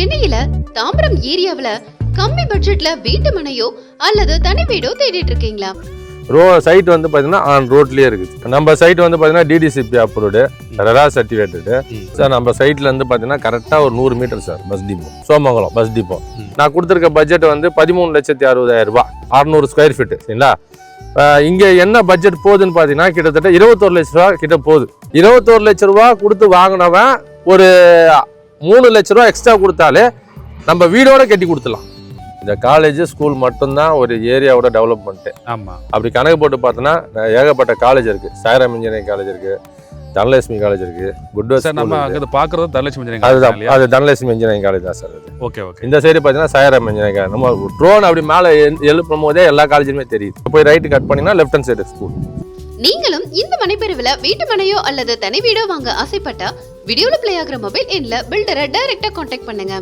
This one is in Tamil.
சென்னையில தாம்பரம் ஏரியாவுல கம்மி பட்ஜெட்ல வீட்டு மனையோ அல்லது தனி வீடோ தேடிட்டு இருக்கீங்களா? சைட் வந்து பார்த்தீங்கன்னா ஆன் ரோட்லேயே இருக்குது. நம்ம சைட் வந்து பார்த்தீங்கன்னா DTCP approved, RERA certificated sir. நம்ம சைட்ல இருந்து பார்த்தீங்கன்னா கரெக்டாக ஒரு 100 metre sir bus depot, Somangalam bus depot. நான் கொடுத்துருக்க பட்ஜெட் வந்து 13,60,000 ரூபாய், 600 ஸ்கொயர் ஃபீட்டு. சரிங்களா? இங்கே என்ன பட்ஜெட் போகுதுன்னு பார்த்தீங்கன்னா கிட்டத்தட்ட 21 லட்ச ரூபா கிட்ட போகுது. 21 லட்ச ரூபா கொடுத்து வாங்கினவன் ஒரு 3 லட்ச ரூபா எக்ஸ்ட்ரா கொடுத்தாலே நம்ம வீடோட கட்டி கொடுத்துடலாம். இந்த காலேஜ் ஸ்கூல் மட்டும்தான் ஒரு ஏரியாவோட டெவலப்மெண்ட்டு. ஆமாம், அப்படி கணக்கு போட்டு பார்த்தோன்னா ஏகப்பட்ட காலேஜ் இருக்குது. சாய்ராம் இன்ஜினியரிங் காலேஜ் இருக்குது, தனலட்சுமி காலேஜ் இருக்குது, குட் சார். நம்ம அங்கே பார்க்குறது தனலட்சுமி இன்ஜினியரிங் அதுதான், அது தனலட்சுமி இன்ஜினியரிங் காலேஜ் தான் சார். அது ஓகே ஓகே. இந்த சைடு பார்த்தீங்கன்னா சாய்ராம் இன்ஜினியரிங் காலேஜ். நம்ம ட்ரோன் அப்படி மேலே எழுப்பும் போதே எல்லா காலேஜுமே தெரியுது. போய் ரைட்டு கட் பண்ணிங்கன்னா லெஃப்ட் ஹேண்ட் சைடு ஸ்கூல். நீங்களும் இந்த மனைப்பிரிவுல வீட்டு மனையோ அல்லது தனி வீடோ வாங்க ஆசைப்பட்டா வீடியோல பிளே ஆகிற மொபைல் எண்ல பில்டரை டைரக்டா கான்டாக்ட் பண்ணுங்க.